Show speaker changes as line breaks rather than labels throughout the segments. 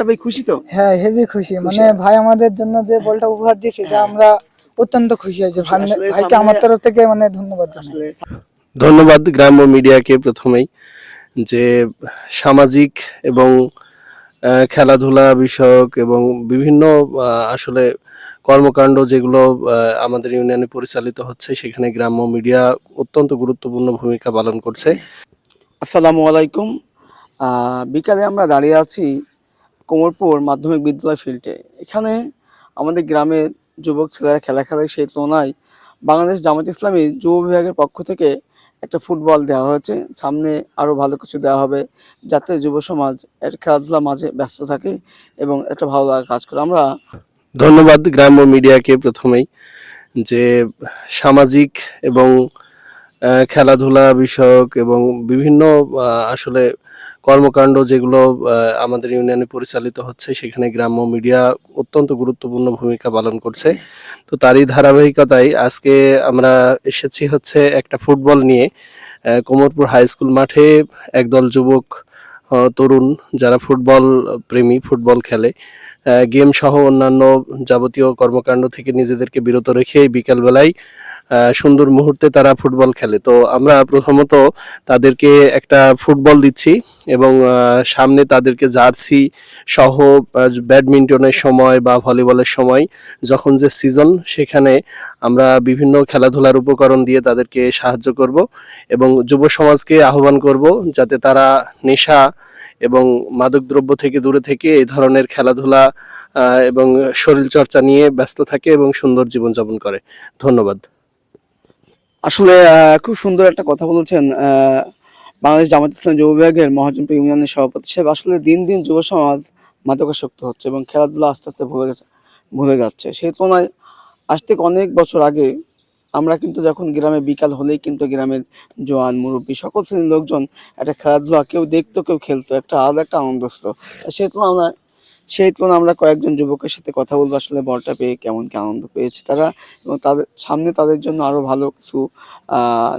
বলটা ভাই খুশি তো?
হ্যাঁ, হেভি খুশি। মানে ভাই আমাদের জন্য যে বলটা উপহার দিয়েছে এটা আমরা অত্যন্ত খুশি হয়েছি।
আসলে
ভাইকে
সামনে
আমার তরফ থেকে মানে ধন্যবাদ জানাই।
আসলে
ধন্যবাদ গ্রাম্য মিডিয়াকে প্রথমেই যে সামাজিক এবং খেলাধুলা বিষয়ক এবং বিভিন্ন আসলে কর্মকাণ্ড যেগুলো আমাদের ইউনিয়নে পরিচালিত হচ্ছে সেখানে গ্রাম্য মিডিয়া অত্যন্ত গুরুত্বপূর্ণ ভূমিকা পালন করছে।
আসসালামু আলাইকুম। বিকালে আমরা দাঁড়িয়ে আছি কোমরপুর মাধ্যমিক বিদ্যালয় ফিল্ডে। এখানে আমাদের গ্রামের যুবক ছেলেরা খেলা খেলে, সেই তুলনায় বাংলাদেশ জামায়াত ইসলামী যুব বিভাগের পক্ষ থেকে একটা ফুটবল দেওয়া হয়েছে। সামনে আরও ভালো কিছু দেওয়া হবে যাতে যুব সমাজ এর খেলাধুলার মাঝে ব্যস্ত থাকে এবং একটা ভালো লাগা কাজ করে। আমরা
ধন্যবাদ গ্রাম্য মিডিয়াকে প্রথমেই যে সামাজিক এবং খেলাধুলা বিষয়ক এবং বিভিন্ন আসলে কর্মকাণ্ড যেগুলো আমাদের ইউনিয়নে পরিচালিত হচ্ছে সেখানে গ্রাম্য মিডিয়া অত্যন্ত গুরুত্বপূর্ণ ভূমিকা পালন করছে। তো তারই ধারাবাহিকতায় আজকে আমরা এসেছি হচ্ছে একটা ফুটবল নিয়ে কোমরপুর হাই স্কুল মাঠে একদল যুবক তরুণ যারা ফুটবল প্রেমী, ফুটবল খেলে, গেম সহ অন্যান্য যাবতীয় কর্মকাণ্ড থেকে নিজেদেরকে বিরত রেখে বিকালবেলায় সুন্দর মুহূর্তে তারা ফুটবল খেলে। তো আমরা প্রথমত তাদেরকে একটা ফুটবল দিচ্ছি এবং সামনে তাদেরকে জার্সি সহ ব্যাডমিন্টনের সময় বা ভলিবলের সময় যখন যে সিজন সেখানে আমরা বিভিন্ন খেলাধুলার উপকরণ দিয়ে তাদেরকে সাহায্য করব এবং যুব সমাজকে আহ্বান করব যাতে তারা নেশা এবং মাদকদ্রব্য থেকে দূরে থেকে এই ধরনের খেলাধুলা এবং শরীরচর্চা নিয়ে ব্যস্ত থাকে এবং সুন্দর জীবনযাপন করে। ধন্যবাদ।
আসলে খুব সুন্দর একটা কথা বলেছেন বাংলাদেশ জামায়াত ইসলামী যুব বিভাগের মহাজনপুর ইউনিয়নের সভাপতি সাহেব। আসলে দিন দিন যুব সমাজ মাদকাসক্ত হচ্ছে এবং খেলাধুলা আস্তে আস্তে ভুলে যাচ্ছে। সেই তুলনায় আজ থেকে অনেক বছর আগে আমরা কিন্তু যখন গ্রামে বিকাল হলেই কিন্তু গ্রামের জোয়ান মুরব্বী সকল শ্রেণীর লোকজন একটা খেলাধুলা কেউ দেখতো, কেউ খেলতো, একটা আলাদা একটা আনন্দ ছিল। সেই তুলনায় আমরা কয়েকজন যুবকের সাথে কথা বলবো আসলে বলটা পেয়ে কেমন কি আনন্দ পেয়েছে তারা, এবং তাদের সামনে তাদের জন্য আরো ভালো কিছু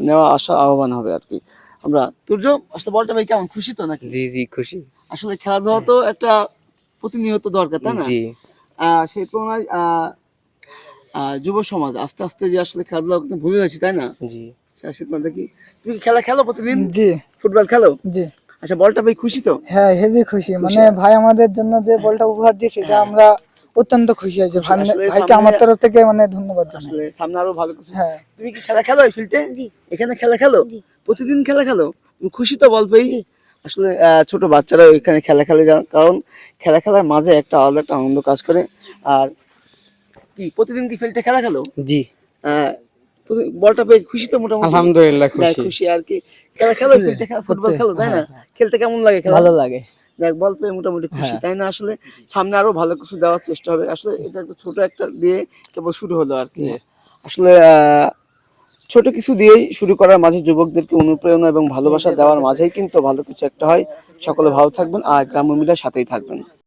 নেওয়া আসা আহ্বান হবে আর কি। আমরা তুর্য আসলে বলটা ভাই কেমন খুশি তো নাকি?
জি জি খুশি।
আসলে খেলাধুলা তো একটা প্রতিনিয়ত দরকার, তাই না?
জি
সেই তুলনায় যুব সমাজ আস্তে আস্তে যে আসলে খেলাধুলা কিন্তু ভুলে যাচ্ছে, তাই না?
জি
সেই তুলনায় দেখি তুমি কি খেলা খেলো প্রতিদিন?
জি
ফুটবল খেলো?
জি।
আচ্ছা, বলটা ভাই খুশি তো?
হ্যাঁ, হেভি খুশি। মানে ভাই আমাদের জন্য যে বলটা উপহার দিয়েছে এটা আমরা অত্যন্ত খুশি হয়েছি।
আসলে
ভাইকে আমার তরফ থেকে মানে ধন্যবাদ জানাই।
আসলে সামনে আরো ভালো কিছু।
হ্যাঁ।
তুমি কি খেলা খেলো এই ফিল্ডে?
জি
এখানে খেলা খেলো?
জি
প্রতিদিন খেলা খেলো? তুমি খুশি তো বল পেয়ে?
জি
আসলে ছোট বাচ্চারা এখানে খেলা খেলে যান, কারণ খেলা খেলার মাঝে একটা আলাদা একটা আনন্দ কাজ করে। আর কি প্রতিদিন কি ফিল্ডে খেলা খেলো?
জি
বলটা পেয়ে খুশি তো মোটামুটি?
আলহামদুলিল্লাহ খুশি।
খুশি আর কি। খেলা খেলো ফিল্ডে, ফুটবল খেলো, তাই না? খেলতে কেমন লাগে? খেলা
ভালো লাগে।
দেখ বল পেয়ে মোটামুটি খুশি, তাই না? আসলে সামনে আরো ভালো কিছু দেওয়ার চেষ্টা হবে। আসলে এটা একটা ছোট একটা দিয়ে কেবল শুরু হলো আর কি। আসলে ছোট কিছু দিয়েই শুরু করার মাঝে যুবকদেরকে অনুপ্রেরণা এবং ভালোবাসা দেওয়ার মাঝেই কিন্তু ভালো কিছু একটা হয়। সকলে ভালো থাকবেন আর গ্রাম্য মিডিয়ার সাথেই থাকবেন।